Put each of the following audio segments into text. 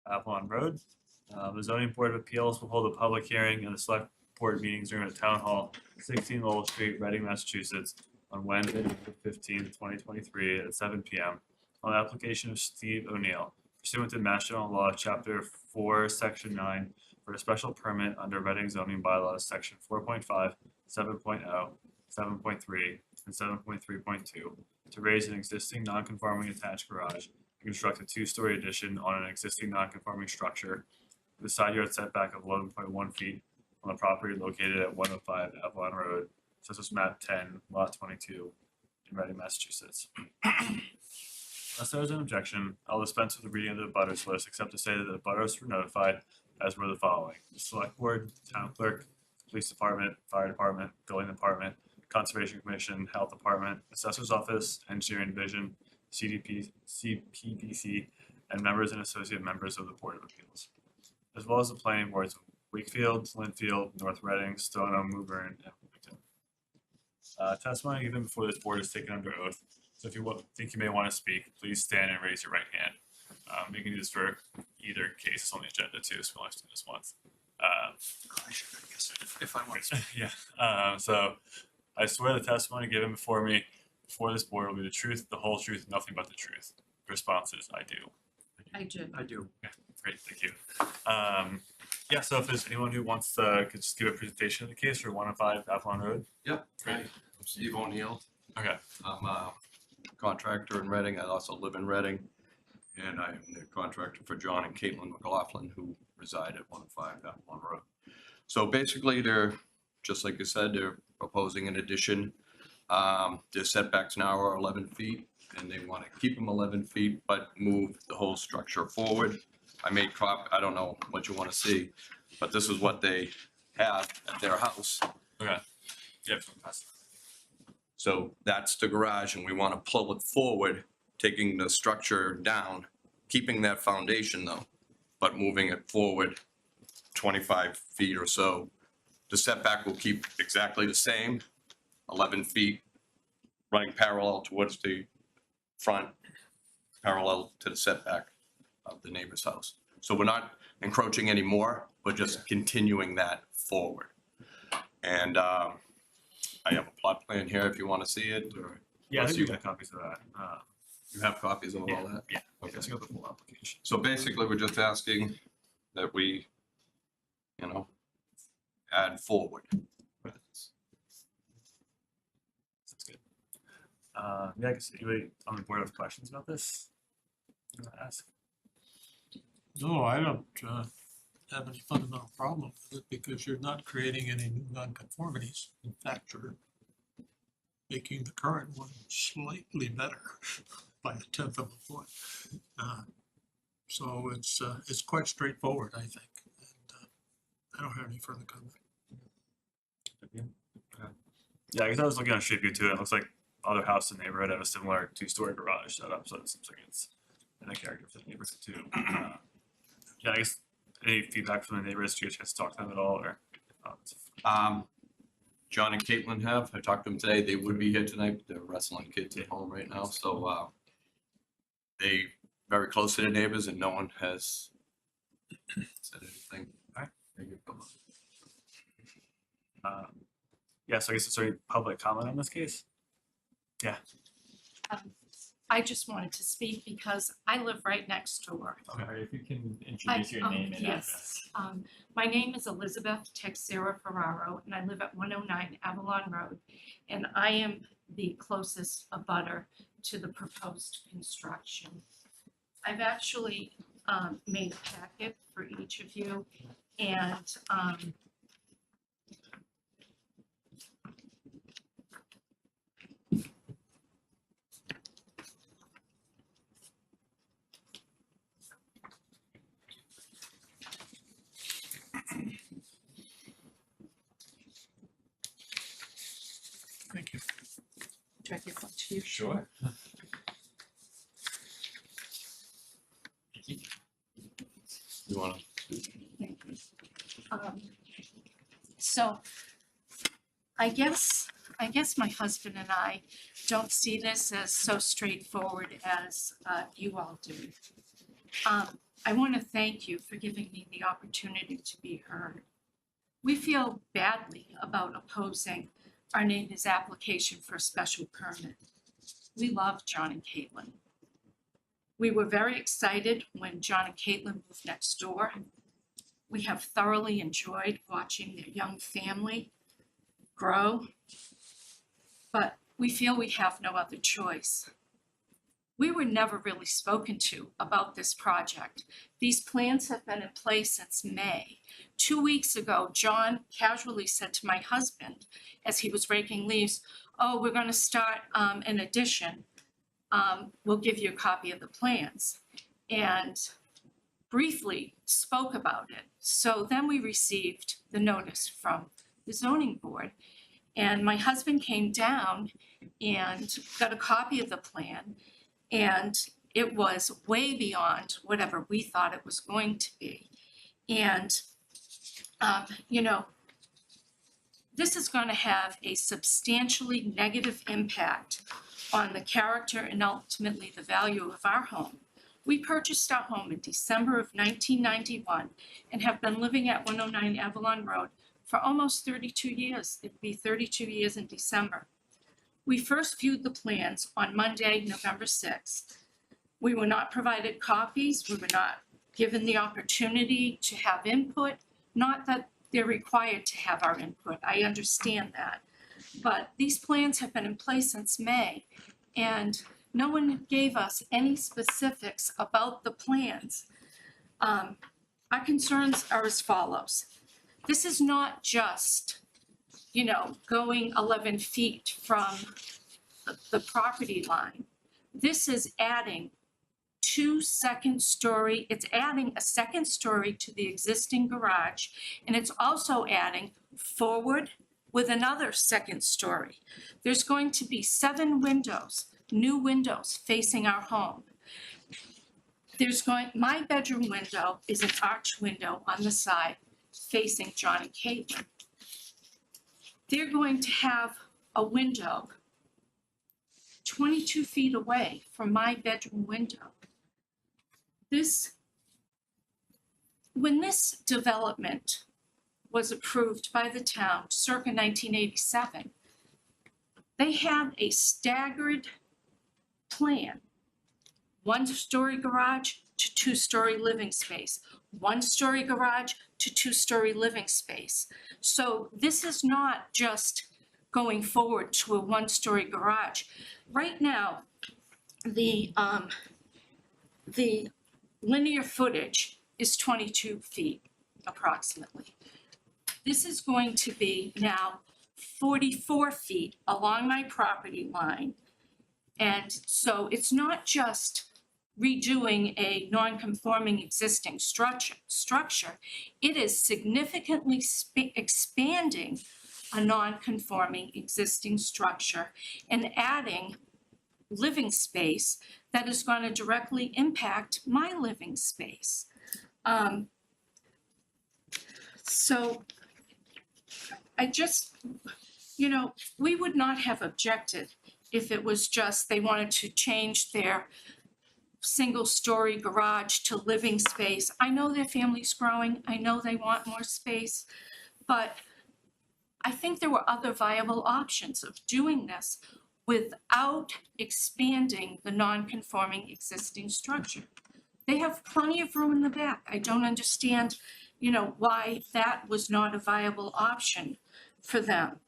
Avalon Road. The zoning board of appeals will hold a public hearing and the select board meetings during the town hall, 16 Lowell Street, Reading, Massachusetts, on Wednesday, November 15th, 2023 at 7 p.m. on the application of Steve O'Neill pursuant to Mass General Law, Chapter 4, Section 9, for a special permit under Reading zoning bylaws, Section 4.5, 7.0, 7.3, and 7.3.2 to raise an existing non-conforming attached garage and construct a two-story addition on an existing non-conforming structure with a side yard setback of 11.1 feet on the property located at 105 Avalon Road, Census Map 10, Lot 22, in Reading, Massachusetts. Unless there is an objection, I'll dispense with the reading of the butters list, except to say that the butters were notified as were the following: the select board, town clerk, police department, fire department, building department, conservation commission, health department, assessor's office, engineering division, CDP, CPDC, and members and associate members of the Board of Appeals, as well as the planning boards of Wakefield, Linfield, North Reading, Stoneham, Woburn, and Wilmington. Testimony given before this board is taken under oath. So if you think you may want to speak, please stand and raise your right hand. You can do this for either case. It's on the agenda too, so we'll have to do this once. I guess if I want to. Yeah. So I swear the testimony given before this board will be the truth, the whole truth, nothing but the truth. The response is I do. I do. I do. Yeah, great, thank you. Yeah, so if there's anyone who wants to could just give a presentation of the case for 105 Avalon Road. Yep. Great. Hi, I'm Steve O'Neill. Okay. I'm a contractor in Reading. I also live in Reading. And I am the contractor for John and Caitlin McLaughlin, who reside at 105 Avalon Road. So basically, they're, just like you said, they're proposing an addition. Their setbacks now are 11 feet, and they want to keep them 11 feet, but move the whole structure forward. I made I don't know what you want to see, but this is what they have at their house. Okay. Yep. So that's the garage, and we want to pull it forward, taking the structure down, keeping that foundation though, but moving it forward 25 feet or so. The setback will keep exactly the same, 11 feet, running parallel towards the front, parallel to the setback of the neighbor's house. So we're not encroaching anymore, we're just continuing that forward. And I have a plot plan here if you want to see it, or Yeah, I Unless think you- we got copies of that. you have copies of all Yeah, that? yeah. I Okay. guess we got the full application. So basically, we're just asking that we, add forward. That's good. Yeah, I guess anybody on the board have questions about this? You want to ask? No, I don't have any fundamental problem with it because you're not creating any new nonconformities. In fact, you're making the current one slightly better by 1/10 of a foot. So it's quite straightforward, I think. And I don't have any further comment. Yeah, I guess I was looking on Street View too. And it looks like other houses in the neighborhood have a similar two-story garage setup, so it seems like it's in a character for the neighborhood too. Yeah, I guess any feedback from the neighbors? Did you get a chance to talk to them at all, or? John and Caitlin have, I talked to them today, they would be here tonight, but they're wrestling kids at home right now, so they very close to their neighbors and no one has said anything. Yeah, so I guess it's any public comment on this case? Yeah. I just wanted to speak because I live right next door. Okay. If you can introduce your name and address. Yes. My name is Elizabeth Texera Ferraro, and I live at 109 Avalon Road. And I am the closest abutter to the proposed construction. I've actually made a packet for each of you, and Thank you. do I give one to you? Sure. You wanna? So I guess my husband and I don't see this as so straightforward as you all do. I want to thank you for giving me the opportunity to be heard. We feel badly about opposing our neighbor's application for a special permit. We love John and Caitlin. We were very excited when John and Caitlin moved next door. We have thoroughly enjoyed watching their young family grow, but we feel we have no other choice. We were never really spoken to about this project. These plans have been in place since May. 2 weeks ago, John casually said to my husband, as he was raking leaves, "Oh, we're gonna start an addition. We'll give you a copy of the plans." And briefly spoke about it. So then we received the notice from the zoning board. And my husband came down and got a copy of the plan. And it was way beyond whatever we thought it was going to be. And, this is going to have a substantially negative impact on the character and ultimately the value of our home. We purchased our home in December of 1991 and have been living at 109 Avalon Road for almost 32 years. It'd be 32 years in December. We first viewed the plans on Monday, November 6th. We were not provided copies. We were not given the opportunity to have input. Not that they're required to have our input. I understand that. But these plans have been in place since May, and no one gave us any specifics about the plans. Our concerns are as follows. This is not just, going 11 feet from the property line. This is adding it's adding a second story to the existing garage, and it's also adding forward with another second story. There's going to be 7 windows, new windows facing our home. My bedroom window is an arch window on the side facing John and Caitlin. They're going to have a window 22 feet away from my bedroom window. When this development was approved by the town circa 1987, they had a staggered plan. 1-story garage to 2-story living space, 1-story garage to 2-story living space. So this is not just going forward to a 1-story garage. Right now, the linear footage is 22 feet approximately. This is going to be now 44 feet along my property line. And so it's not just redoing a non-conforming existing structure. It is significantly expanding a non-conforming existing structure and adding living space that is going to directly impact my living space. So I just, we would not have objected if it was just they wanted to change their single-story garage to living space. I know their family's growing. I know they want more space, but I think there were other viable options of doing this without expanding the non-conforming existing structure. They have plenty of room in the back. I don't understand, why that was not a viable option for them.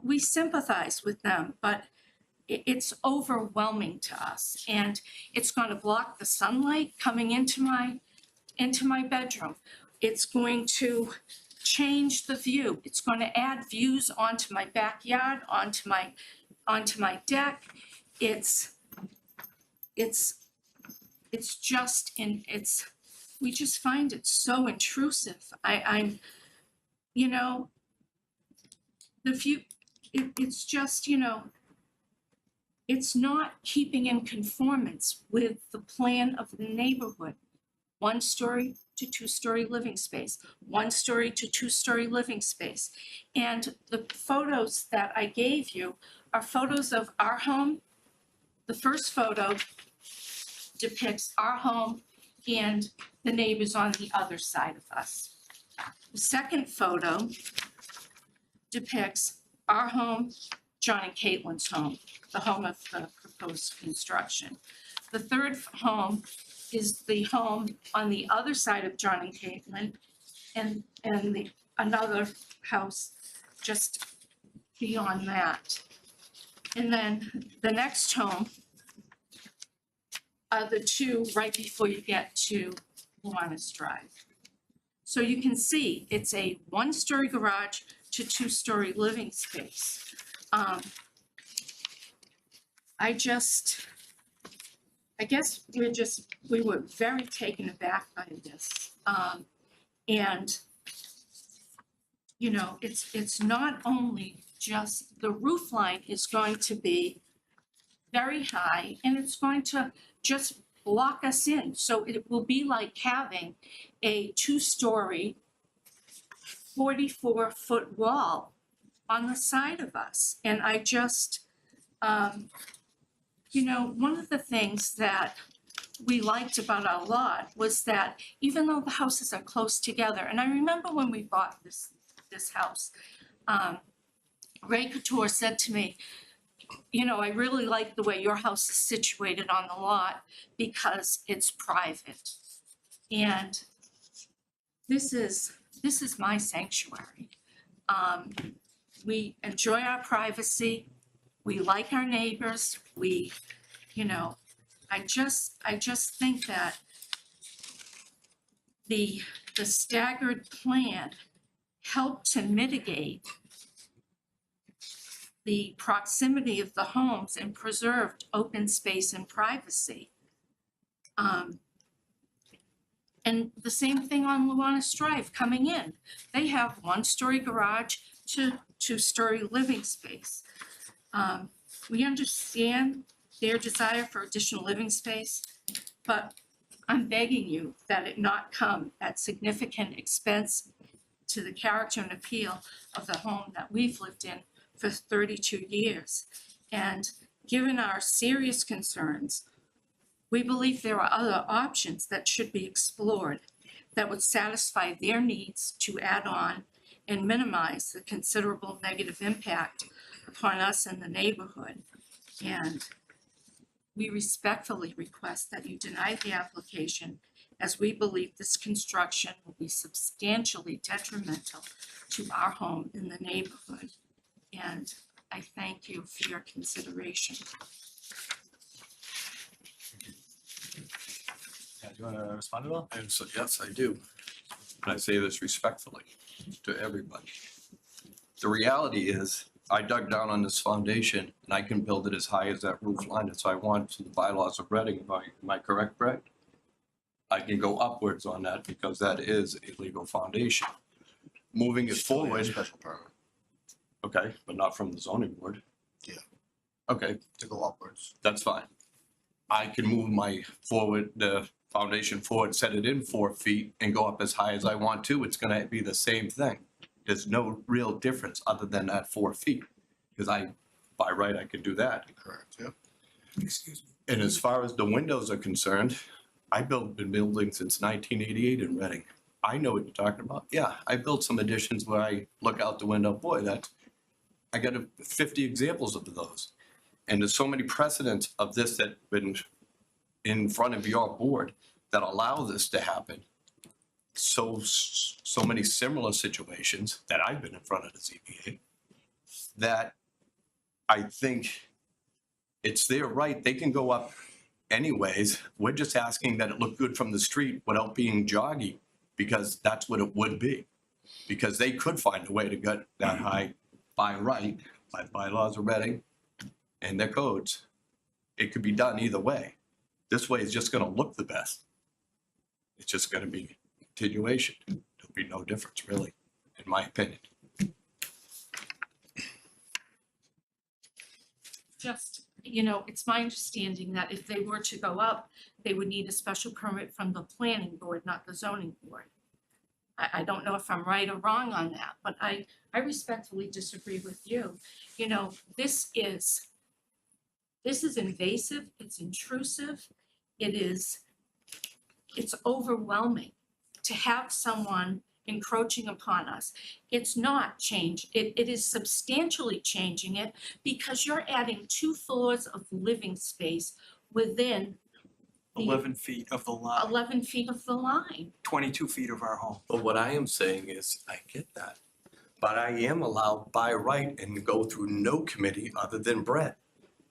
We sympathize with them, but it's overwhelming to us, and it's going to block the sunlight coming into my bedroom. It's going to change the view. It's going to add views onto my backyard, onto my deck. We just find it so intrusive. It's just, it's not keeping in conformance with the plan of the neighborhood. 1-story to 2-story living space, 1-story to 2-story living space. And the photos that I gave you are photos of our home the first photo depicts our home and the neighbors on the other side of us. The second photo depicts our home, John and Caitlin's home, the home of the proposed construction. The third home is the home on the other side of John and Caitlin, and another house just beyond that. And then the next home are the two right before you get to Luanis Drive. So you can see it's a one-story garage to two-story living space. I guess we were very taken aback by this. And, you know, it's not only just, the roof line is going to be very high and it's going to just block us in. So it will be like having a two-story, 44-foot wall on the side of us. And I just, you know, one of the things that we liked about our lot was that even though the houses are close together, and I remember when we bought this house, Ray Couture said to me, you know, I really like the way your house is situated on the lot because it's private. And this is my sanctuary. We enjoy our privacy. We like our neighbors. We, you know, I just think that the staggered plan helped to mitigate the proximity of the homes and preserved open space and privacy. And the same thing on Luanis Drive coming in. They have one-story garage to two-story living space. We understand their desire for additional living space, but I'm begging you that it not come at significant expense to the character and appeal of the home that we've lived in for 32 years. And given our serious concerns, we believe there are other options that should be explored that would satisfy their needs to add on and minimize the considerable negative impact upon us and the neighborhood. And we respectfully request that you deny the application, as we believe this construction will be substantially detrimental to our home in the neighborhood. And I thank you for your consideration. Yeah, do you want to respond at all? And so, yes, I do. And I say this respectfully to everybody. The reality is, I dug down on this foundation and I can build it as high as that roof line as I want to the bylaws of Reading. Am I correct, Brett? I can go upwards on that because that is a legal foundation. Moving it Still need a forward, Special permit okay, but not from the zoning board. Yeah. Okay, to go upwards. that's fine. I can move the foundation forward, set it in 4 feet and go up as high as I want to. It's gonna be the same thing. There's no real difference other than that 4 feet. Because by right, I could do that. Correct, yeah. Excuse me. And as far as the windows are concerned, been building since 1988 in Reading. I know what you're talking about. Yeah, I built some additions where I look out the window. Boy, I got 50 examples of those. And there's so many precedents of this that have been in front of your board that allow this to happen. So many similar situations that I've been in front of the ZBA that I think it's their right. They can go up anyways. We're just asking that it look good from the street without being joggy, because that's what it would be. Because they could find a way to get that high by right, by bylaws of Reading and their codes. It could be done either way. This way is just gonna look the best. It's just gonna be continuation. There'll be no difference, really, in my opinion. Just, you know, it's my understanding that if they were to go up, they would need a special permit from the planning board, not the zoning board. I don't know if I'm right or wrong on that, but I respectfully disagree with you. You know, this is This is invasive, it's intrusive, it's overwhelming to have someone encroaching upon us. It's not change, it is substantially changing it because you're adding 2 floors of living space within the 11 feet of the line, 11 feet of the line. 22 feet of our home. But what I am saying is, I get that. But I am allowed by right and go through no committee other than Brett.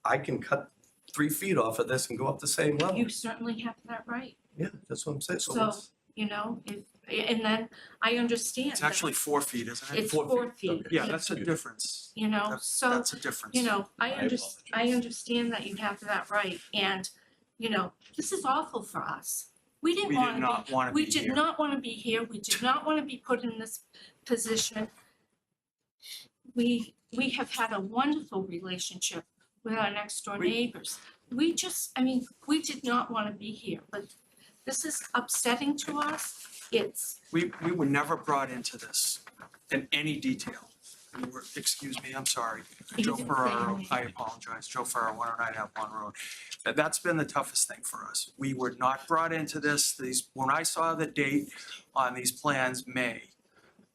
I can cut 3 feet off of this and go up the same level. You certainly have that right. Yeah, that's what I'm saying. So So, it's you know, and then I understand It's that actually 4 feet, isn't it? it's 4 4 feet, feet. okay. Yeah, that's a difference. You know, That's- so, That's a difference. you know, I apologize. understand that you have that right, and, you know, this is awful for us. We didn't We wanna did be, not want to be we did here. not wanna be here, we did not wanna be put in this position. We have had a wonderful relationship with our next door We- neighbors. We just, I mean, we did not wanna be here, but this is upsetting to us. It's, We were never brought into this in any detail. We were, excuse me, I'm sorry. You Joe didn't say Ferraro, anything. I apologize. Joe Ferraro, 109 Avalon Road. That's been the toughest thing for us. We were not brought into this. When I saw the date on these plans, May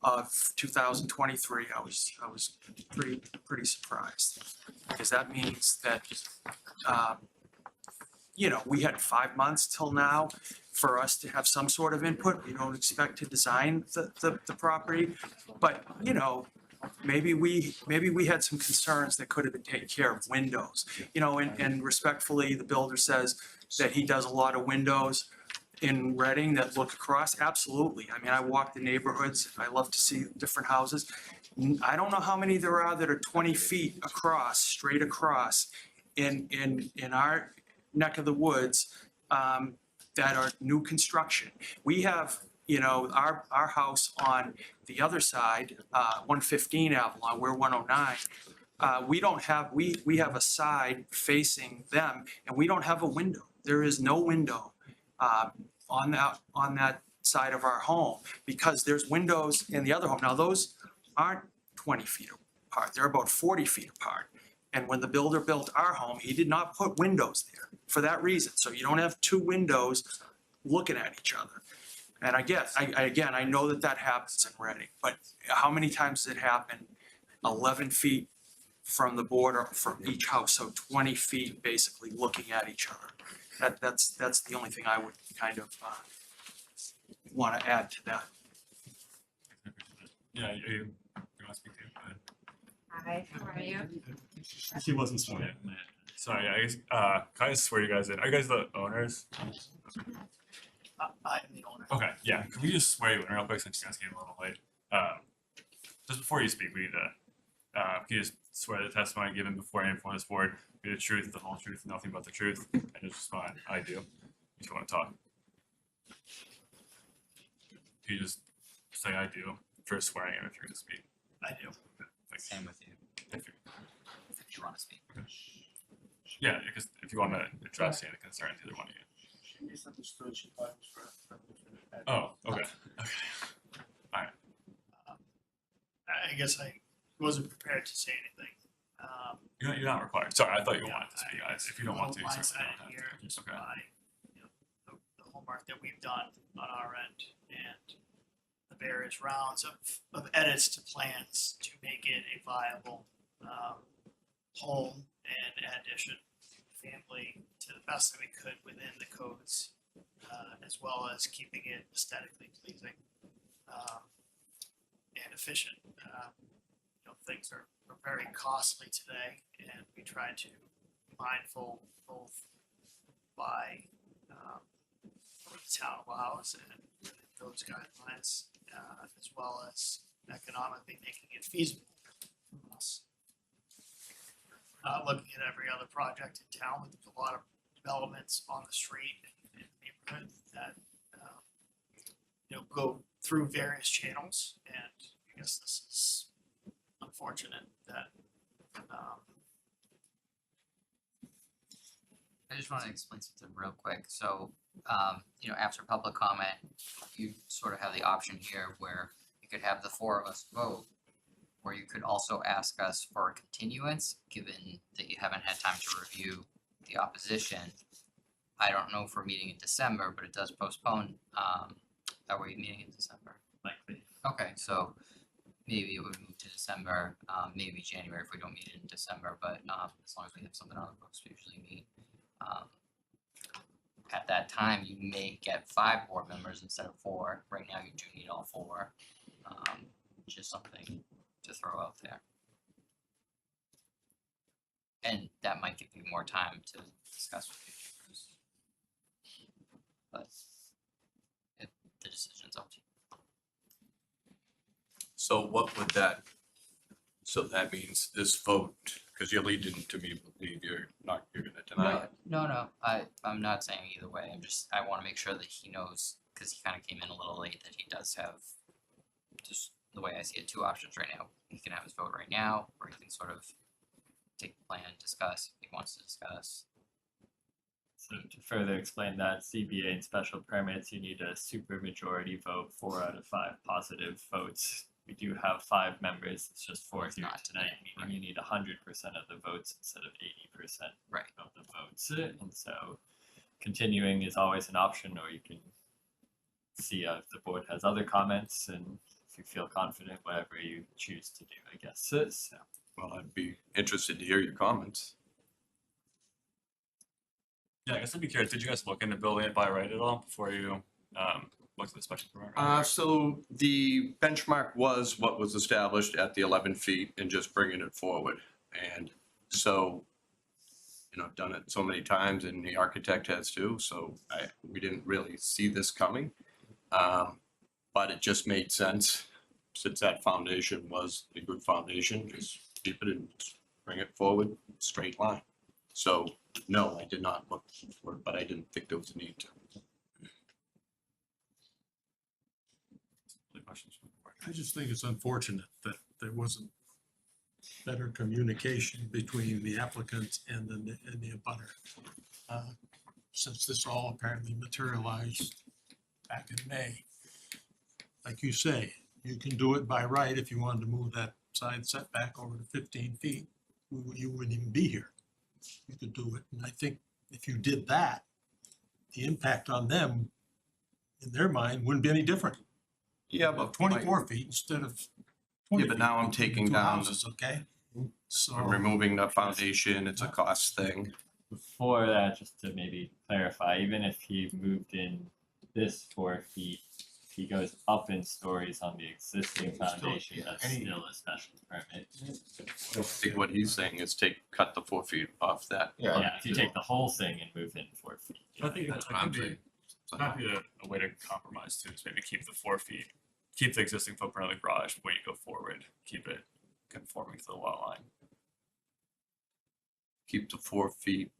of 2023, I was pretty surprised. Because that means that, you know, we had 5 months till now for us to have some sort of input. We don't expect to design the property, but, you know, maybe we had some concerns that could have been taken care of, windows. You know, and respectfully, the builder says that he does a lot of windows in Reading that look across. Absolutely. I mean, I walk the neighborhoods. I love to see different houses. I don't know how many there are that are 20 feet across, straight across in our neck of the woods, that are new construction. We have, you know, our house on the other side, 115 Avalon, we're 109. We don't have, we have a side facing them and we don't have a window. There is no window on that side of our home because there's windows in the other home. Now, those aren't 20 feet apart. They're about 40 feet apart. And when the builder built our home, he did not put windows there for that reason. So you don't have 2 windows looking at each other. And I know that happens in Reading, but how many times does it happen? 11 feet from the border from each house, so 20 feet basically looking at each other. That's the only thing I would kind of want to add to that. Yeah, you want to speak to it? Go ahead. hi, how are you? She wasn't sworn in. Sorry, I guess, can I just swear you guys in? Are you guys the owners? I am the owner. Okay, yeah, can we just swear you in real quick since you guys came a little late? Just before you speak, we need to, can you just swear the testimony given before any before this board, be the truth, the whole truth, nothing but the truth, and just respond, I do, if you want to talk. Can you just say I do for swearing in if you're going to speak? I do. Thanks. Same with you, If you- if you want to speak. Yeah, because if you want to address any concerns, either one of you. She misunderstood, she thought it was for a different. Oh, okay, okay. I guess I wasn't prepared to say anything. You're not required. Sorry, I thought you wanted to speak. If you don't want to, you certainly Blindsided don't here have to. just Okay. by, you know, the homework that we've done on our end and the various rounds of edits to plans to make it a viable, home and addition family to the best that we could within the codes, as well as keeping it aesthetically pleasing, and efficient. You know, things are very costly today, and we try to be mindful both by what the town allows and those guidelines, as well as economically making it feasible for us. Looking at every other project in town, there's a lot of developments on the street and neighborhood that you know, go through various channels, and I guess this is unfortunate that I just want to explain something real quick. So, you know, after public comment, you sort of have the option here where you could have the 4 of us vote, or you could also ask us for a continuance, given that you haven't had time to review the opposition. I don't know if we're meeting in December, but it does postpone, are we meeting in December? Likely. Okay, so maybe it would move to December, maybe January if we don't meet in December, but as long as we have something on the books, we usually meet. At that time, you may get 5 board members instead of 4. Right now, you do need all 4. Just something to throw out there. And that might give you more time to discuss with your neighbors. But the decision's up to you. So what would that, so that means this vote, because you're leading to me believe you're gonna deny it. No, I'm not saying either way, I wanna make sure that he knows, cause he kinda came in a little late, that he does have, just the way I see it, 2 options right now. He can have his vote right now, or he can sort of take the plan, discuss, if he wants to discuss. So to further explain that, CBA and special permits, you need a supermajority vote, 4 out of 5 positive votes. We do have 5 members, it's just 4 It's here not tonight, meaning you need 100% of the votes instead of 80% Right. of the votes. And so continuing is always an option, or you can see if the board has other comments, and if you feel confident, whatever you choose to do, I guess. So Well, I'd be interested to hear your comments. yeah, I guess I'd be curious, did you guys look into building it by right at all before you looked at the special permit? So the benchmark was what was established at the 11 feet and just bringing it forward. And so, I've done it so many times and the architect has too, so we didn't really see this coming. But it just made sense, since that foundation was a good foundation, just keep it and bring it forward, straight line. So, no, I did not look for it, but I didn't think there was a need to. Any questions from the board? I just think it's unfortunate that there wasn't better communication between the applicant and the abutter. Since this all apparently materialized back in May. Like you say, you can do it by right if you wanted to move that side setback over to 15 feet. You wouldn't even be here. You could do it. And I think if you did that, the impact on them, in their mind, wouldn't be any different. Yeah, but 24 feet instead of 20 Yeah, but feet now I'm between the taking two down houses, okay? So. I'm removing the foundation, it's a cost thing. Before that, just to maybe clarify, even if he moved in this 4 feet, if he goes up in stories on the existing foundation, that's still a special permit. I think what he's saying is cut the 4 feet off that. Yeah, if you take the whole thing and move in 4 feet. I think That's what I'm saying. might be a way to compromise too, is maybe keep the 4 feet, keep the existing footprint of the garage, but when you go forward, keep it conforming to the lot line. Keep the 4 feet.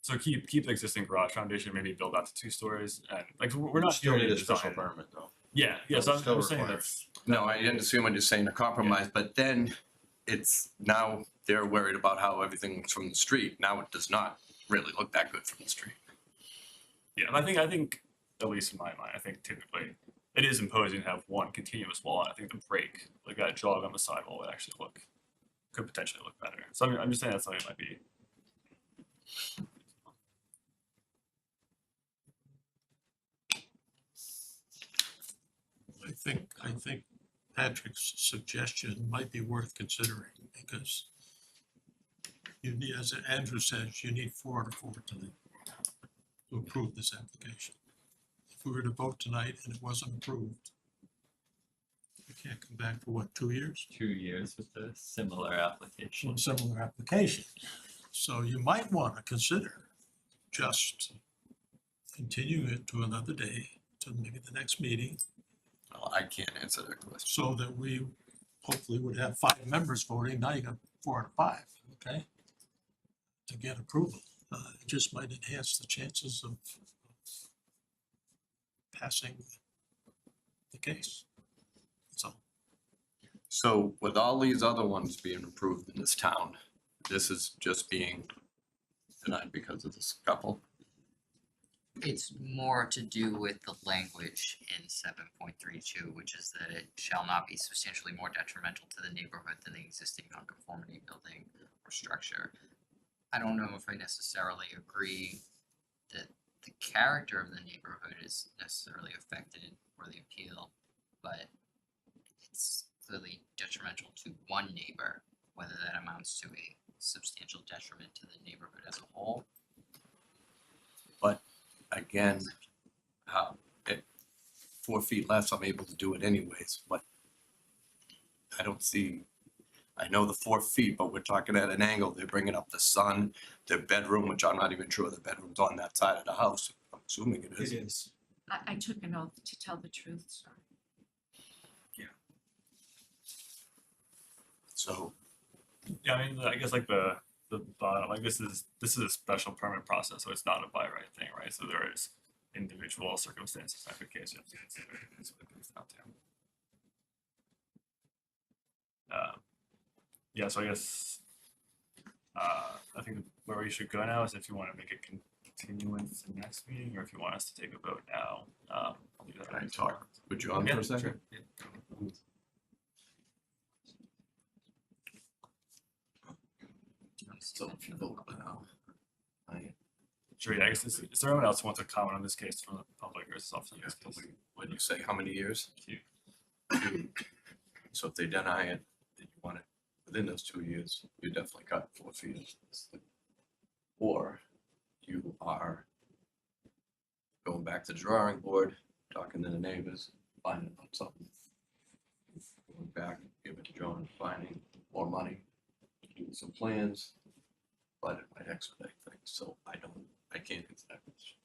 So keep the existing garage foundation, maybe build out to 2 stories, and like we're not Still doing need a a special design. permit though. Yeah, yeah, so Still I'm saying required. that's. No, I understand what you're saying, a compromise, but then it's, now they're worried about how everything looks from the street. Now it does not really look that good from the street. Yeah, and I think, at least in my mind, I think typically it is imposing to have one continuous wall. And I think the break, like that jog on the sidewall, would actually could potentially look better. So I'm just saying that's something that might be. I think Patrick's suggestion might be worth considering because you need, as Andrew says, you need 4 out of 4 tonight to approve this application. If we were to vote tonight and it wasn't approved, we can't come back for what, 2 years? 2 years with a similar application. One similar application. So you might want to consider just continuing it to another day, to maybe the next meeting, Well, I can't answer that question. so that we hopefully would have 5 members voting. Now you got 4 out of 5, okay? To get approval. It just might enhance the chances of passing the case. So, So with all these other ones being approved in this town, this is just being denied because of this couple. It's more to do with the language in 7.32, which is that it shall not be substantially more detrimental to the neighborhood than the existing nonconformity building or structure. I don't know if I necessarily agree that the character of the neighborhood is necessarily affected or the appeal, but it's clearly detrimental to one neighbor, whether that amounts to a substantial detriment to the neighborhood as a whole. Again, at 4 feet less, I'm able to do it anyways, but I don't see, I know the 4 feet, but we're talking at an angle, they're bringing up the sun, their bedroom, which I'm not even sure the bedroom's on that side of the house, I'm assuming it is. It is. I took an oath to tell the truth, sir. So, Yeah, I mean, I guess like the bottom, like this is a special permit process, so it's not a by right thing, right? So there is individual circumstances, every case you have to consider. That's what it comes down to. Yeah, so I guess I think where we should go now is if you want to make a continuance to next meeting, or if you want us to take a vote now. I'll leave that can I up to talk with you on Yeah, for a second? sure. Yeah. So if you vote now, Sure, yeah, I guess is there anyone else who wants to comment on this case from the public or is this off the yes, case? when you say how many years? Two. 2. So if they deny it, then you want it within those 2 years, you definitely got 4 feet. Or you are going back to the drawing board, talking to the neighbors, finding out something. Going back, giving to John, finding more money, doing some plans, but it might expedite things, so I can't answer that question.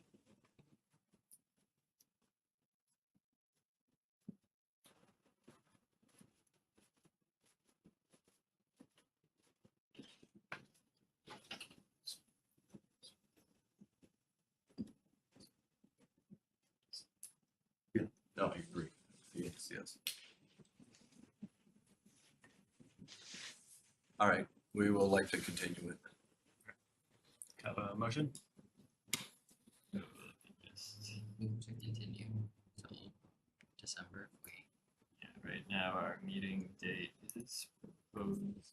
No, I agree. Yes, yes. All right, we will like to continue it. Have a motion? Move to continue till December if we. Yeah, right now our meeting date is proposed.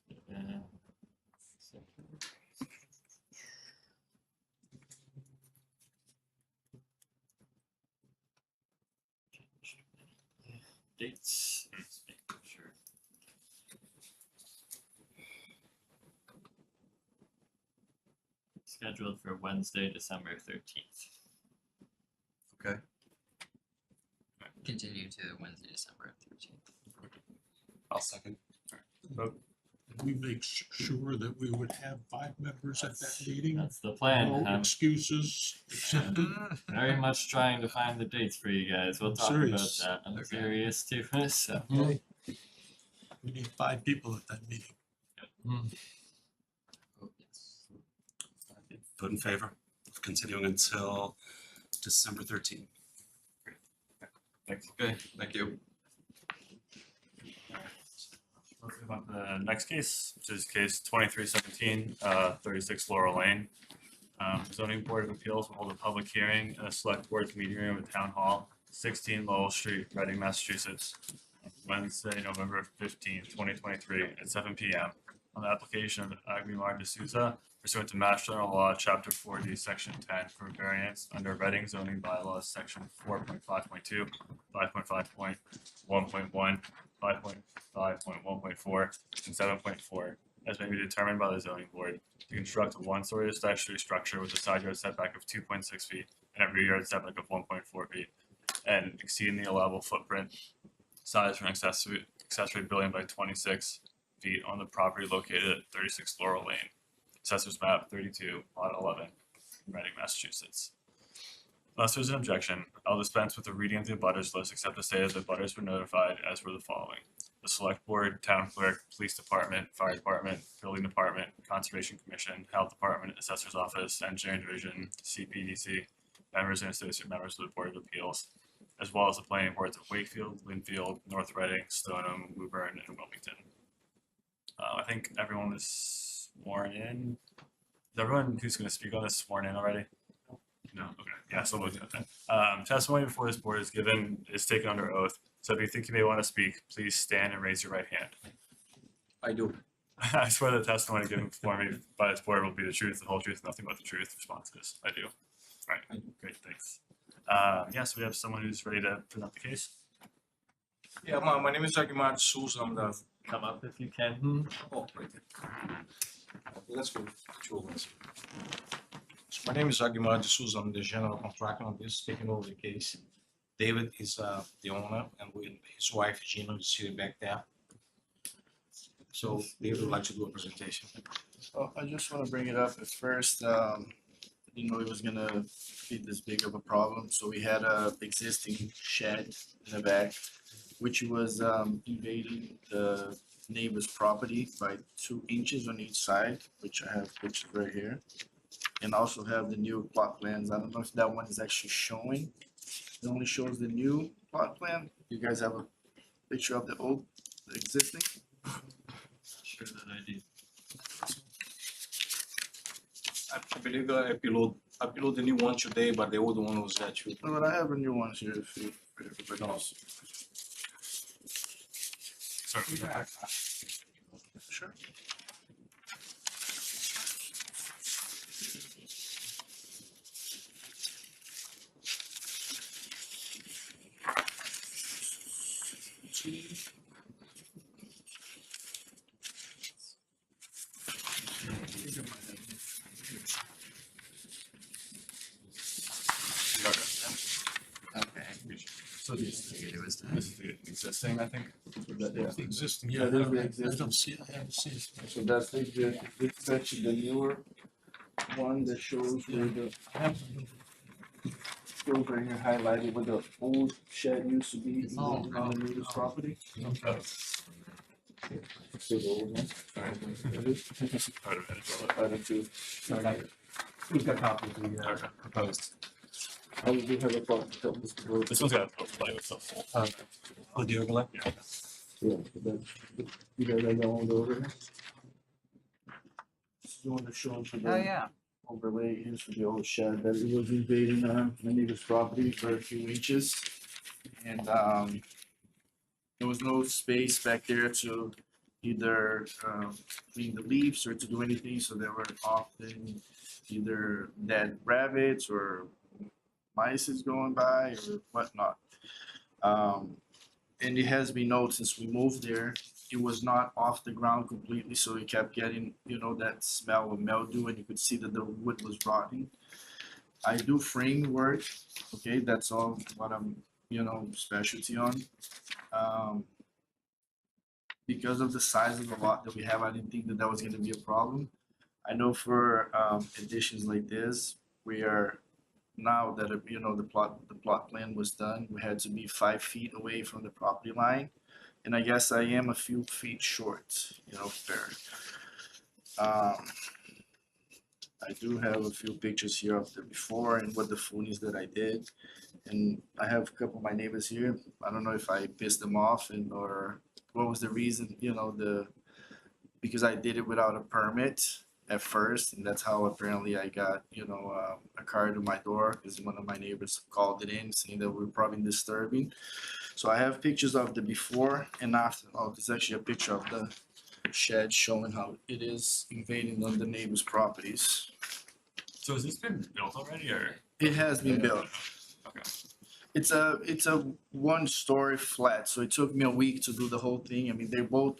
Dates. Let's make sure. Scheduled for Wednesday, December 13th. Okay. Continue to Wednesday, December 13th. I'll second. Vote. We make sure that we would have 5 members at that meeting. That's the plan. No I'm excuses accepted. very much trying to find the dates for you guys. We'll I'm talk serious. about that. I'm Okay. serious too. So Okay. We need 5 people at that meeting. Oh, yes. Vote in favor of continuing until December 13th. Thanks. Okay, thank you. Let's move on to the next case, which is case 2317, 36 Laurel Lane. Zoning Board of Appeals will hold a public hearing in a select board's meeting room at Town Hall, 16 Lowell Street, Reading, Massachusetts, Wednesday, November 15th, 2023 at 7 p.m. on the application of Agrimar D'Souza pursuant to Mass General Law, Chapter 40, Section 10 for variance under Reading zoning bylaws, Section 4.5.2, 5.5.1.1, 5.5.1.4, and 7.4, as may be determined by the zoning board, to construct a one-story statutory structure with a side yard setback of 2.6 feet and a rear yard setback of 1.4 feet, and exceeding the allowable footprint size for an accessory building by 26 feet on the property located at 36 Laurel Lane, Assessors Map 32, Lot 11, Reading, Massachusetts. Unless there's an objection, I'll dispense with the reading of the abutters list, except to say that the abutters were notified as were the following: the Select Board, Town Clerk, Police Department, Fire Department, Building Department, Conservation Commission, Health Department, Assessor's Office, Engineering Division, CPDC, members and associate members of the Board of Appeals, as well as the planning boards of Wakefield, Linfield, North Reading, Stoneham, Woburn, and Wilmington. I think everyone is sworn in. Is everyone who's going to speak on this sworn in already? No, okay, yeah, so we'll do that. Testimony before this board is taken under oath. So if you think you may want to speak, please stand and raise your right hand. I do. I swear the testimony given before me by this board will be the truth, the whole truth, nothing but the truth. Response is, I do. All right, great, thanks. Yes, we have someone who's ready to present the case. Yeah, my name is Aguimar Souza. I'm the, Come up if you can. oh, right there. Let's go. Two of us. So my name is Aguimar de Souza. I'm the general contractor on this, taking over the case. David is the owner, and with his wife Gina is sitting back there. So David would like to do a presentation. Oh, I just wanna bring it up at first, didn't know it was gonna be this big of a problem, so we had a existing shed in the back, which was invading the neighbor's property by 2 inches on each side, which I have pictures right here. And also have the new plot plans, I don't know if that one is actually showing, it only shows the new plot plan, you guys have a picture of the old, the existing? Sure that I do. I believe I upload the new one today, but the old one was that too. No, but I have a new one here if you, for everybody else. Sorry. Sure. Okay. So this is the existing, I think. Yeah. The existing, Yeah, yeah, I there's the don't existing. see, I haven't seen it. So that's the, this is actually the newer one that shows where the, I haven't. shows right here highlighted where the old shed used to be Oh, on the neighbor's property. Okay. So the old one. Part of it as well. Item two. We've got copies of the Okay. proposed. I do have a copy of this. This one's got a play with stuff full. Oh, the overlay? Yeah. Yeah, that, you guys have that one over here? This is the one that shows for the. yeah. Overlay is for the old shed that it was invading my neighbor's property for a few inches. And there was no space back there to either clean the leaves or to do anything, so there were often either dead rabbits or mice is going by or whatnot. And it has been noted since we moved there, it was not off the ground completely, so we kept getting, you know, that smell of mildew, and you could see that the wood was rotting. I do frame work, okay, that's all what I'm, you know, specialty on. Because of the size of the lot that we have, I didn't think that that was gonna be a problem. I know for additions like this, we are, now that, you know, the plot plan was done, we had to be 5 feet away from the property line. And I guess I am a few feet short, you know, fair. I do have a few pictures here of the before and what the footings that I did. And I have a couple of my neighbors here. I don't know if I pissed them off and, or what was the reason, you know, because I did it without a permit at first. And that's how apparently I got, you know, a card to my door because one of my neighbors called it in saying that we're probably disturbing. So I have pictures of the before and after. Oh, there's actually a picture of the shed showing how it is invading on the neighbor's properties. So has this been built already or? It has been built. Okay. It's a 1-story flat, so it took me a week to do the whole thing. I mean, they both,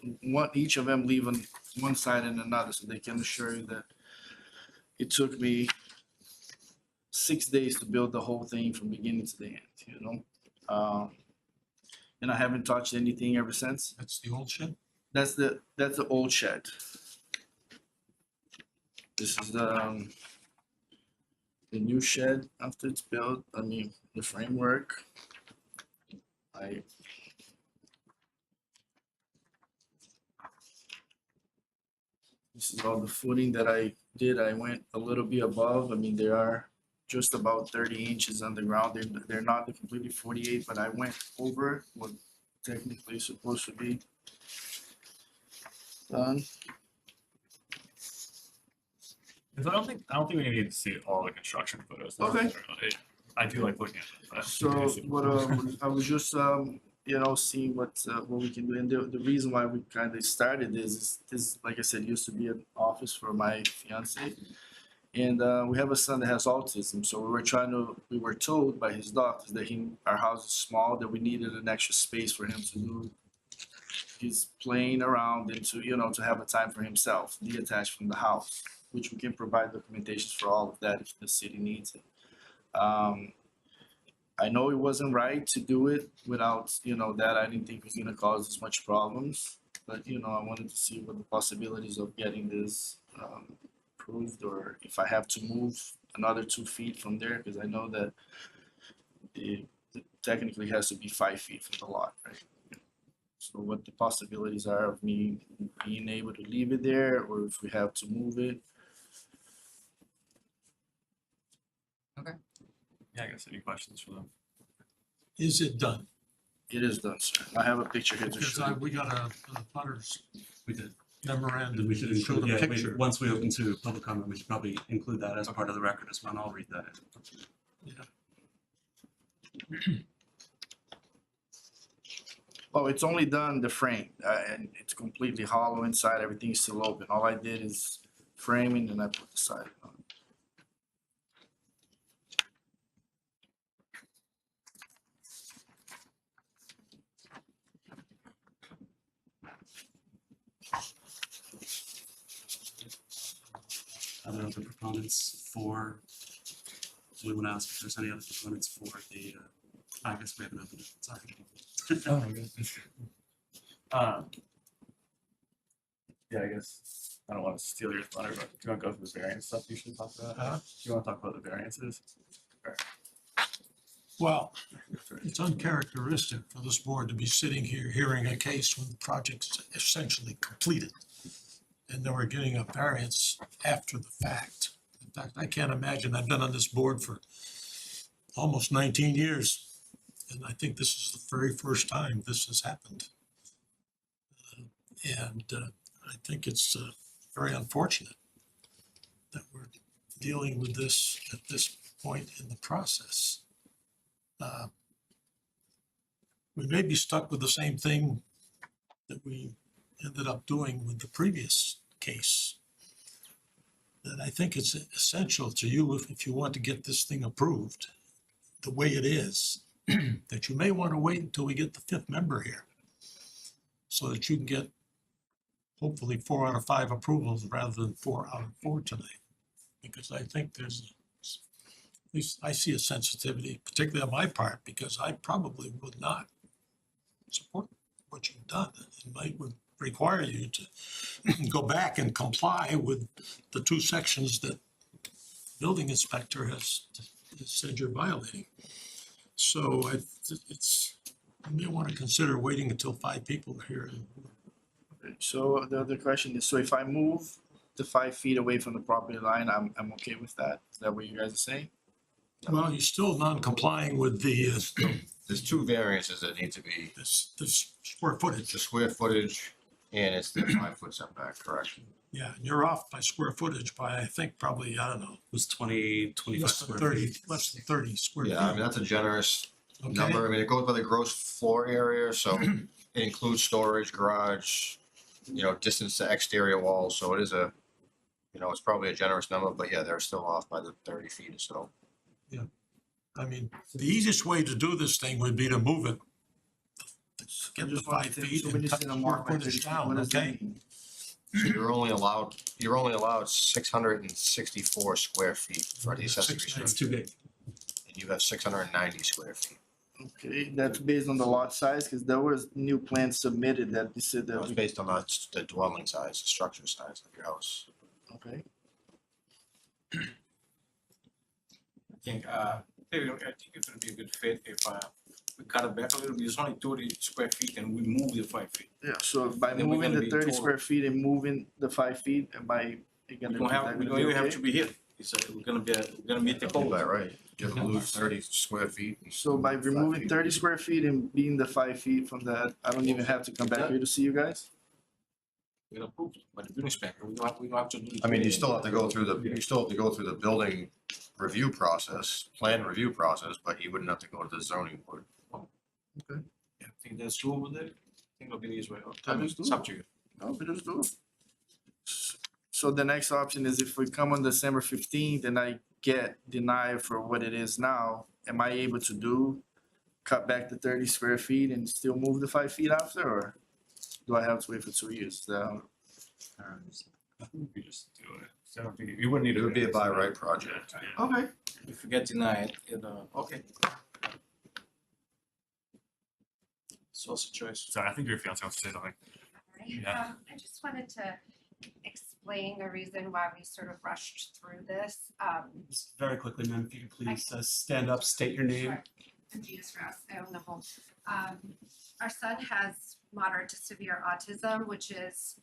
each of them leave on one side and another, so they can assure you that it took me 6 days to build the whole thing from beginning to the end, you know? And I haven't touched anything ever since. That's the old shed? That's the old shed. This is the new shed after it's built. I mean, the framework. This is all the footing that I did. I went a little bit above. I mean, they are just about 30 inches on the ground. They're not completely 48, but I went over what technically is supposed to be done. 'Cause I don't think we need to see all the construction photos. Okay. necessarily. I do like looking at them, but. So what I was just seeing what we can do, and the reason why we kind of started this like I said, used to be an office for my fiance, and we have a son that has autism. So we were told by his doctors that our house is small, that we needed an extra space for him to do his playing around and to have a time for himself, detached from the house, which we can provide documentations for all of that if the city needs it. I know it wasn't right to do it without, that. I didn't think it was gonna cause as much problems, but, I wanted to see what the possibilities of getting this, approved, or if I have to move another 2 feet from there, because I know that it technically has to be 5 feet from the lot, right? So what the possibilities are of me being able to leave it there, or if we have to move it. Yeah, I guess any questions for them? Is it done? It is done, sir. I have a picture here to Because show you. we got a butters We did. memorandum. And we should Show include, the yeah, picture. once we open to public comment, we should probably include that as part of the record as well. I'll read that in. Oh, it's only done the frame, and it's completely hollow inside. Everything's still open. All I did is framing, and I put the siding on. Other proponents for, we want to ask if there's any other proponents for the, I guess we haven't opened it, sorry. Oh, my goodness. Yeah, I guess, I don't want to steal your thunder, but do you want to go through the variance stuff you should talk about? Huh? Do you want to talk about the variances? Well, it's uncharacteristic for this board to be sitting here hearing a case when the project's essentially completed. And then we're getting a variance after the fact. In fact, I can't imagine, I've been on this board for almost 19 years. And I think this is the very first time this has happened. I think it's very unfortunate that we're dealing with this at this point in the process. We may be stuck with the same thing that we ended up doing with the previous case. That I think it's essential to you, if you want to get this thing approved the way it is, that you may want to wait until we get the 5th member here, so that you can get hopefully 4 out of 5 approvals rather than 4 out of 4 tonight. Because I think there's, at least I see a sensitivity, particularly on my part, because I probably would not support what you've done. It might would require you to go back and comply with the 2 sections that building inspector has said you're violating. So you may want to consider waiting until 5 people are here. So the other question is, so if I move the 5 feet away from the property line, I'm okay with that? Is that what you guys are saying? Well, you're still non-complying with the, There's 2 variances that need to be, this square footage. the square footage and it's the 5-foot setback, correct? Yeah, and you're off by square footage by, I think, probably, I don't know, It was 20, 25 less than square 30, feet. less than 30 square feet. Yeah, I mean, that's a generous Okay. number. I mean, it goes by the gross floor area, so it includes storage, garage, distance to exterior walls, so it is it's probably a generous number, but yeah, they're still off by the 30 feet or so. I mean, the easiest way to do this thing would be to move it, get the 5 feet and cut the square footage down, okay? So you're only allowed 664 square feet for the accessory Six- structure, It's too big. and you have 690 square feet. Okay, that's based on the lot size, because there was new plans submitted that they said That was that, based on the dwelling size, the structure size of your house. okay. I think it would be a good fit if we cut it back a little bit. It's only 30 square feet and we move the 5 feet. Yeah, so by Then we're moving gonna the be 30 total. square feet and moving the 5 feet, and by, We don't even have to be here. It's, we're gonna meet the Hold code. that right. You're gonna lose 30 square feet. So by removing 30 square feet and being the 5 feet from that, I don't even have to come back here to see you guys? get approved by the building inspector. We don't have to do. I mean, you still have to go through the building review process, plan review process, but you wouldn't have to go to the zoning board. Yeah, I think that's doable there. I think it'll be the easiest way. That is It's up to you. No, we just do it. So the next option is if we come on December 15th and I get denied for what it is now, am I able to cut back the 30 square feet and still move the 5 feet after, or do I have to wait for 2 years? I think we just do it. So I don't think you wouldn't need It to. would be a by right project. Yeah. Okay. If you get denied, okay. So it's a choice. Sorry, I think your fiance wants to say something. Yeah. I just wanted to explain the reason why we sort of rushed through this. Just very quickly, ma'am, if you could please stand up, state your name. Sure. I'm Gina Strauss, I own the home. Our son has moderate to severe autism, which is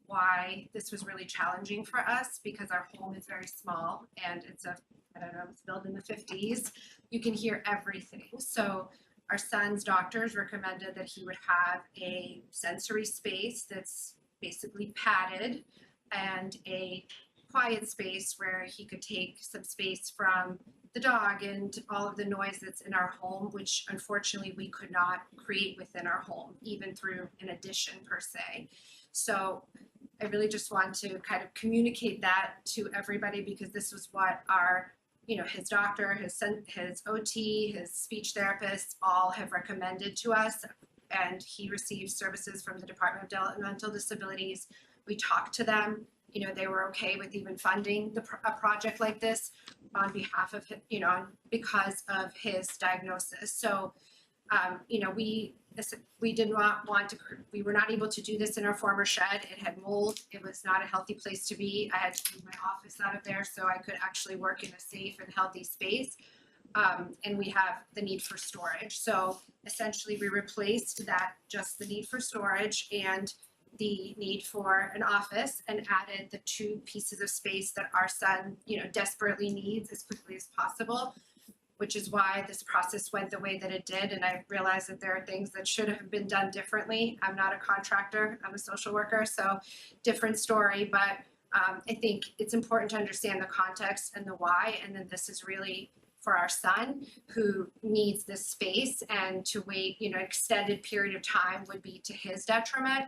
why this was really challenging for us because our home is very small and it's it's built in the 50s. You can hear everything. So our son's doctors recommended that he would have a sensory space that's basically padded and a quiet space where he could take some space from the dog and all of the noise that's in our home, which unfortunately we could not create within our home, even through an addition per se. So I really just want to kind of communicate that to everybody because this was what our, his doctor, his OT, his speech therapist, all have recommended to us. And he receives services from the Department of Developmental Disabilities. We talked to them. They were okay with even funding a project like this on behalf of, because of his diagnosis. So, we did not want to, we were not able to do this in our former shed. It had mold. It was not a healthy place to be. I had to move my office out of there so I could actually work in a safe and healthy space. And we have the need for storage. So essentially we replaced that, just the need for storage and the need for an office and added the 2 pieces of space that our son, desperately needs as quickly as possible, which is why this process went the way that it did. And I realized that there are things that should have been done differently. I'm not a contractor, I'm a social worker, so different story, but I think it's important to understand the context and the why, and then this is really for our son who needs this space, and to wait, extended period of time would be to his detriment.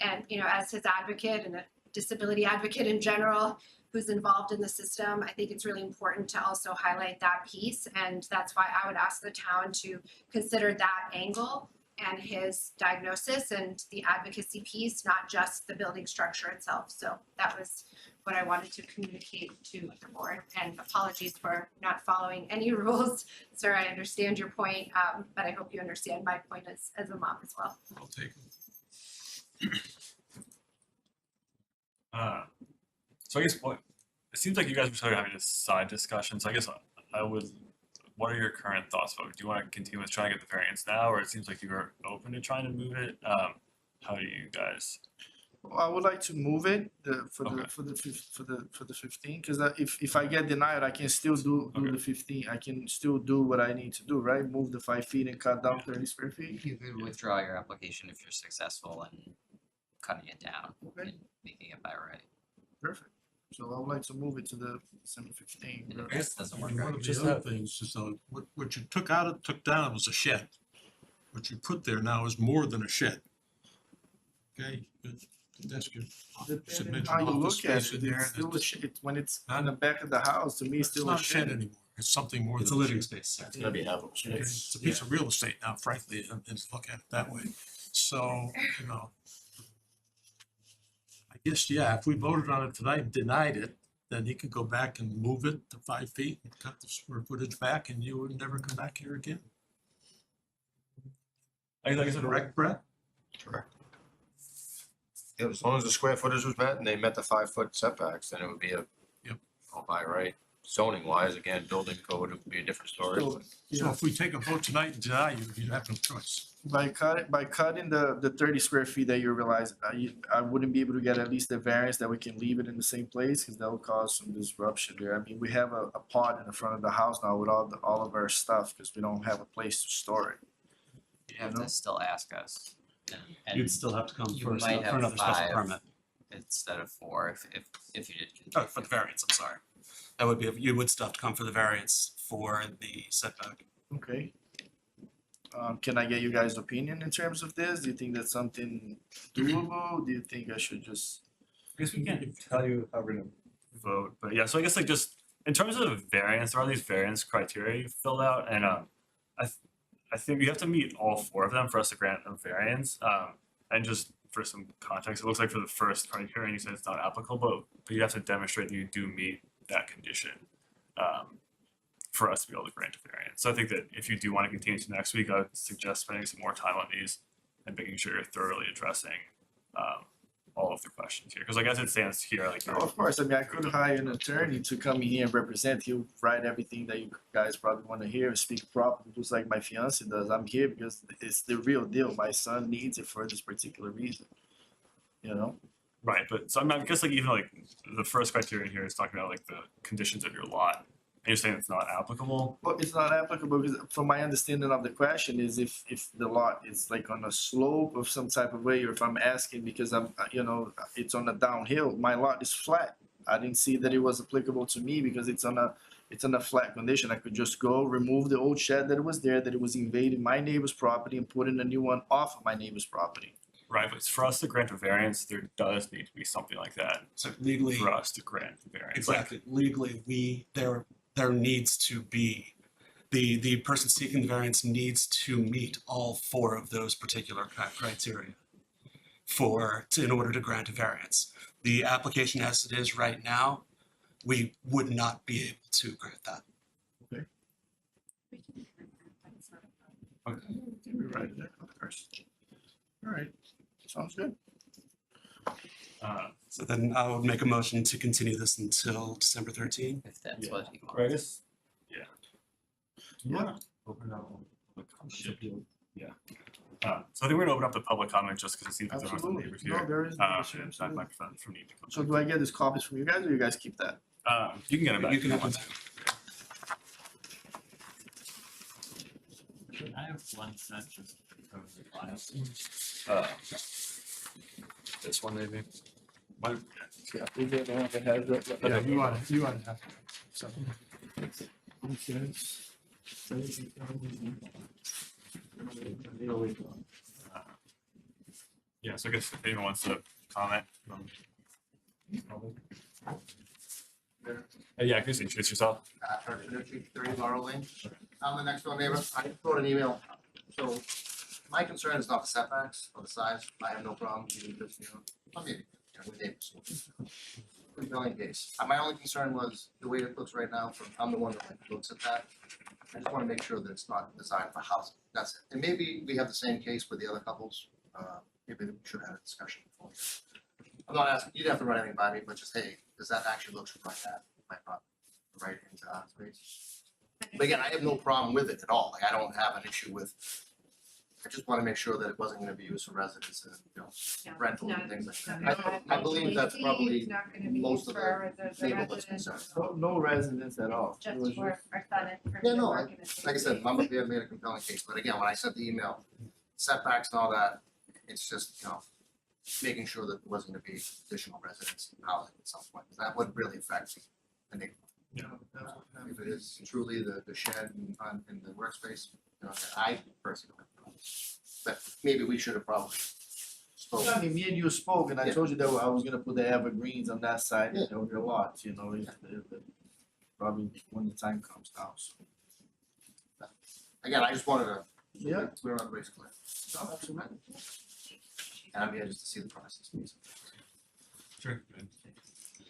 And, as his advocate and a disability advocate in general, who's involved in the system, I think it's really important to also highlight that piece. And that's why I would ask the town to consider that angle and his diagnosis and the advocacy piece, not just the building structure itself. So that was what I wanted to communicate to the board, and apologies for not following any rules. Sir, I understand your point, but I hope you understand my point as a mom as well. I'll take it. So I guess it seems like you guys were sort of having a side discussion. So I guess what are your current thoughts about it? Do you want to continue with trying to get the variance now, or it seems like you were open to trying to move it? How do you guys? Well, I would like to move it for Okay. the 15, because if I get denied, I can still do the 15. I can still do what I need to do, right? Move the 5 feet and cut down 30 square feet. You could withdraw your application if you're successful in cutting it down Okay. and making it by right. Perfect. So I would like to move it to the December 15. And if right? this doesn't work One out, of Just the other have- things is what you took down was a shed. What you put there now is more than a shed. Okay, that's good. Depending how you look at it, it's still a shed. When it's on the back of the house, to me, it's It's still not a a shed shed. anymore. It's something more than. It's a living space. It's gonna be habitable Okay, space. It's a piece of real estate now, frankly, and look at it that way. So, I guess, yeah, if we voted on it tonight and denied it, then he could go back and move it to 5 feet and cut the square footage back, and you would never come back here again. Like I said, Correct, Brett? Correct. Yeah, as long as the square footage was met and they met the 5-foot setbacks, then it would be all by right. Zoning wise, again, building code, it would be a different story. So, So if we take a vote tonight and deny you, you'd have no choice. by cutting the 30 square feet that you realize, I wouldn't be able to get at least the variance that we can leave it in the same place, because that will cause some disruption there. I mean, we have a pod in the front of the house now with all of our stuff, because we don't have a place to store it. you have to still ask us. And You'd still have to come you for might have another special 5 permit. instead of 4 if you did. Oh, for the variance, I'm sorry. That would be, you would still have to come for the variance for the setback. Okay. Can I get you guys' opinion in terms of this? Do you think that's something doable? Do you think I should just? I guess we can't tell you how we're gonna vote, but yeah, so I guess like just in terms of variance, there are these variance criteria you filled out, and I think you have to meet all 4 of them for us to grant a variance. And just for some context, it looks like for the first criteria, you said it's not applicable, but you have to demonstrate that you do meet that condition for us to be able to grant a variance. So I think that if you do want to continue to next week, I would suggest spending some more time on these and making sure you're thoroughly addressing all of the questions here. Because like as it stands here, like No, of course. I mean, I could hire an attorney to come in here and represent. He'll write everything that you guys probably want to hear, speak properly, just like my fiance does. I'm here because it's the real deal. My son needs it for this particular reason. You know? right, but so I guess like even like the first criteria here is talking about like the conditions of your lot. And you're saying it's not applicable? Well, it's not applicable because from my understanding of the question is if the lot is like on a slope of some type of way, or if I'm asking because I'm, it's on a downhill, my lot is flat. I didn't see that it was applicable to me because it's on a flat condition. I could just go remove the old shed that was there, that it was invading my neighbor's property and put in a new one off of my neighbor's property. Right, but for us to grant a variance, there does need to be something like that So legally, for us to grant the variance. Like, exactly, legally, there needs to be, the person seeking the variance needs to meet all 4 of those particular criteria in order to grant a variance. The application as it is right now, we would not be able to grant that. Okay. We write it down first. All right, sounds good. So then I would make a motion to continue this until December 13th. If that's Yeah. what he Right, I wants. guess, yeah. Do you wanna open up the comment? Yeah. So I think we're gonna open up the public comment just because it seems like there are some Absolutely. neighbors No, here. there is. And that might prevent from needing to come. So do I get these copies from you guys or you guys keep that? You can get it back. You can if have want. I have one set just from the file. This one maybe. One, Yeah, we get the one that has the. Yeah, you want to have. So, yeah, so I guess if anyone wants to comment. Yeah, can you introduce yourself? Three Laurel Lane. I'm the next door neighbor. I wrote an email. So my concern is not the setbacks or the size. I have no problem even with, I mean, with neighbors. Compelling case. My only concern was the way it looks right now. I'm the one that looks at that. I just want to make sure that it's not designed for housing. That's it. And maybe we have the same case with the other couples. Maybe we should have a discussion before. I'm not asking, you don't have to run anything by me, but just, hey, does that actually look like that? My property, right into space. But again, I have no problem with it at all. Like, I don't have an issue with, I just want to make sure that it wasn't going to be used for residences and, rental and things like that. I believe that's probably It's not gonna be most used of for the neighborhood's residents, concern. No residents at all. just It was for our son and for Yeah, him to no, work in the same Like I said, place. Mama Bear made a compelling case, but again, when I sent the email, setbacks and all that, it's just, making sure that there wasn't gonna be additional residents in housing at some point, 'cause that would really affect the neighborhood. If it is truly the shed and the workspace, I personally don't have a problem. But maybe we should have probably spoken. I mean, me and you spoke, and I Yeah. told you that I was gonna put the evergreens on that side Yeah. of your lot, probably when the time comes now, so. Again, I just wanted to, Yeah. clear on the base clear. And I'm here just to see the process. Sure.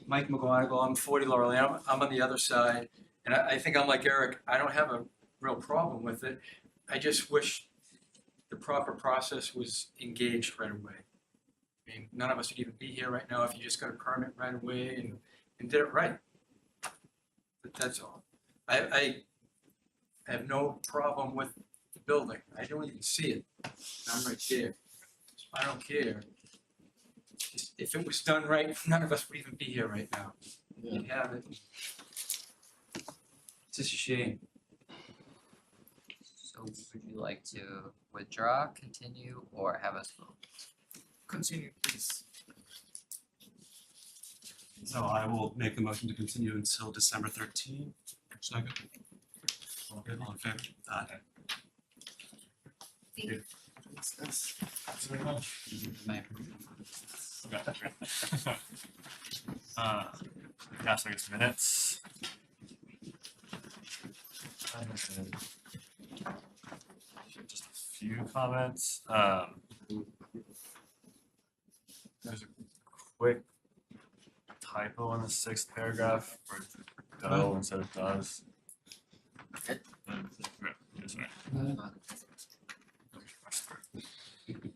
Mike McGuire, I'm 40 Laurel Lane. I'm on the other side. And I think I'm like Eric, I don't have a real problem with it. I just wish the proper process was engaged right away. I mean, none of us would even be here right now if you just got a permit right away and did it right. But that's all. I have no problem with the building. I don't even see it. I'm right there. I don't care. Just, if it was done right, none of us would even be here right now. You'd have it. It's just a shame. So would you like to withdraw, continue, or have us vote? Continue, please. So I will make the motion to continue until December 13th. Second. All in favor? Aye. Bye. Yeah, so I guess minutes. Just a few comments. There's a quick typo in the 6th paragraph where it's go instead of does. Okay. Yeah, sorry.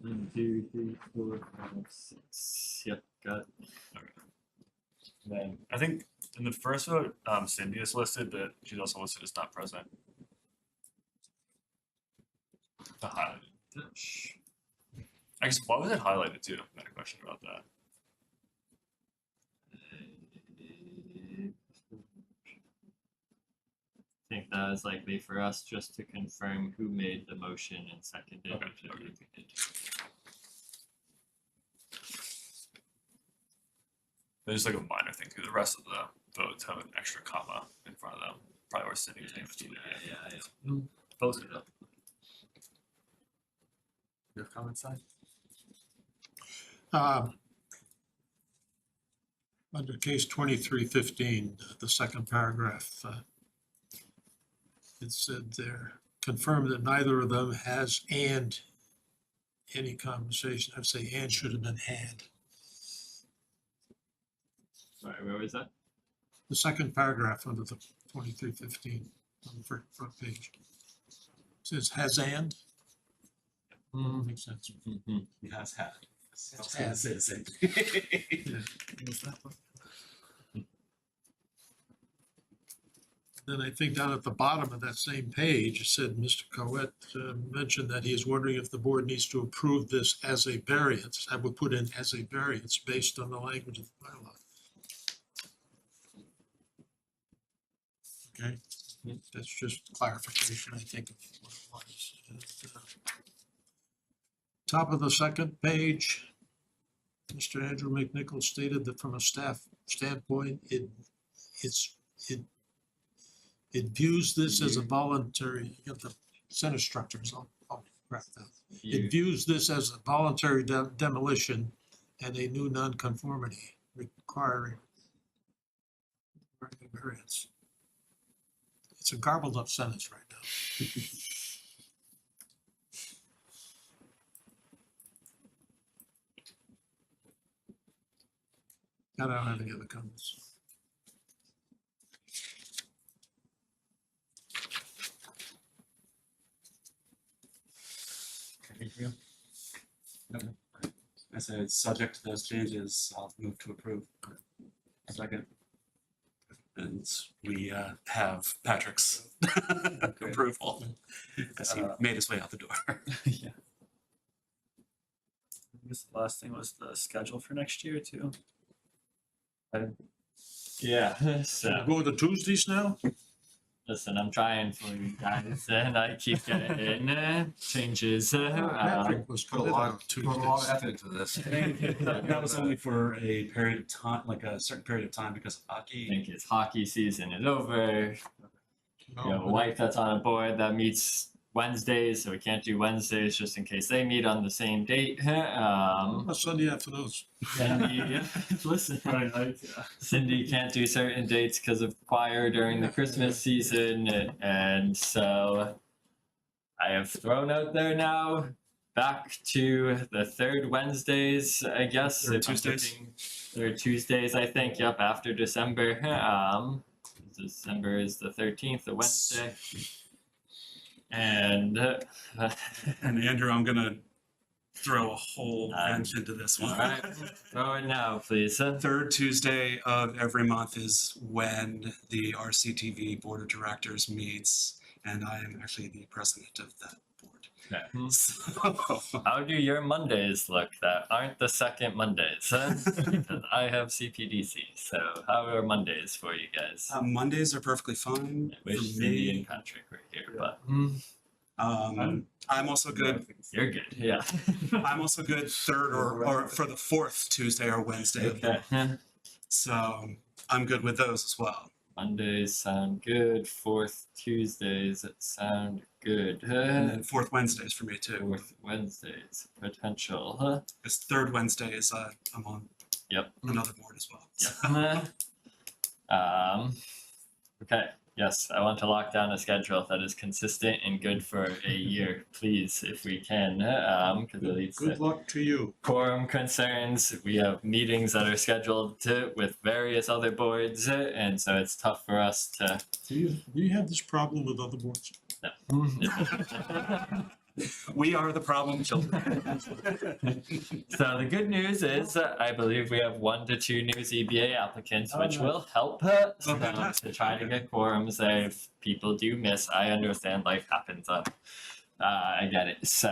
1, 2, 3, 4, 5, 6. Yep, got it. And then I think in the first vote, Cindy is listed, but she's also listed as not present. The highlighted. I guess why was it highlighted too? I had a question about that. I think that is likely for us just to confirm who made the motion and seconded. Okay, which I believe we did. There's like a minor thing too. The rest of the votes have an extra comma in front of them. Probably where Cindy's name is too. Yeah. Both of them. You have comments, Si? Under case 2315, the second paragraph, it said there, confirm that neither of them has and any conversation. I'd say and should have been had. Sorry, where was that? The second paragraph under the 2315 on the front page. Says has and. Makes sense. He has had. Has. Is. Then I think down at the bottom of that same page, it said Mr. Coet mentioned that he is wondering if the board needs to approve this as a variance. I would put in as a variance based on the language of the bylaw. Okay, that's just clarification, I think, of what it was. And, top of the second page, Mr. Andrew McNichol stated that from a staff standpoint, it views this as a voluntary, you got the sentence structures, I'll correct that. It views this as a voluntary demolition and a new nonconformity requiring a variance. It's a garbled up sentence right now. I don't have any other comments. I said, subject to those changes, I'll move to approve. Second. And we have Patrick's approval as he made his way out the door. Yeah. I guess the last thing was the schedule for next year too. Yeah, so Go to Tuesdays now? listen, I'm trying for you guys and I keep getting changes. Patrick was Put a committed lot, on put a lot of Tuesdays. effort into this. That was only for a period of time, like a certain period of time because of I hockey. think his hockey season is over. You have a wife that's on a board that meets Wednesdays, so we can't do Wednesdays just in case they meet on the same date. Sunday afternoons. Cindy, listen, Cindy can't do certain dates because of choir during the Christmas season, and so I have thrown out there now back to the third Wednesdays, I guess. Third if I'm Tuesdays? picking Third Tuesdays, I think. Yep, after December. December is the 13th, a Wednesday. And And Andrew, I'm gonna throw a whole wrench into this one. all right, throw it now, please. Third Tuesday of every month is when the RCTV Board of Directors meets, and I am actually the president of that board. Okay. So, How do your Mondays look that aren't the second Mondays? Because I have CPDC, so how are Mondays for you guys? Mondays are perfectly fine I wish for Cindy me. and Patrick were here, but I'm also good. You're good, yeah. I'm also good third or for the fourth Tuesday or Wednesday of the Okay. month. So I'm good with those as well. Mondays sound good. Fourth Tuesdays sound good. And then fourth Wednesdays for me too. Fourth Wednesdays potential. Huh? Because third Wednesday is I'm on Yep. another board as well. Yep. Okay. Yes, I want to lock down a schedule that is consistent and good for a year, please, if we can. Because it leads to Good luck to you. quorum concerns. We have meetings that are scheduled with various other boards, and so it's tough for us to. Do you have this problem with other boards? We are the problem children. So the good news is I believe we have 1 to 2 new ZBA applicants, which will help to try to get quorums there if people do miss. I understand life happens. I get it. So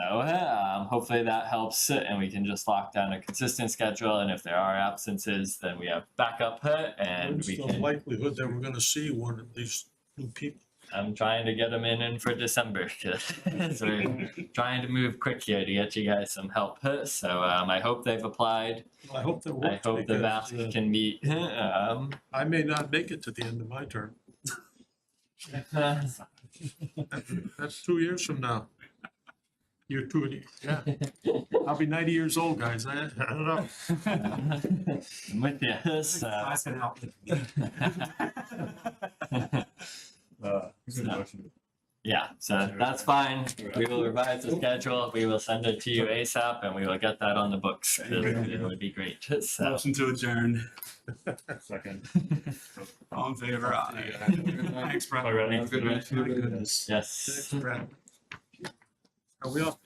hopefully that helps and we can just lock down a consistent schedule. And if there are absences, then we have backup and What's we the can. likelihood that we're gonna see one of these new people? I'm trying to get them in for December because we're trying to move quick here to get you guys some help. So I hope they've applied. I hope that I works. hope the because, VASC can meet. I may not make it to the end of my term. That's 2 years from now. You're 2, yeah. I'll be 90 years old, guys. I don't know. I'm with you. So. Yeah, so that's fine. We will revise the schedule. We will send it to you ASAP and we will get that on the books. It would be great. So. Motion to adjourn. Second. All in favor? Aye. Thanks, Brett. Alright. Thanks, Brett. My goodness. Yes. Brett. Are we off?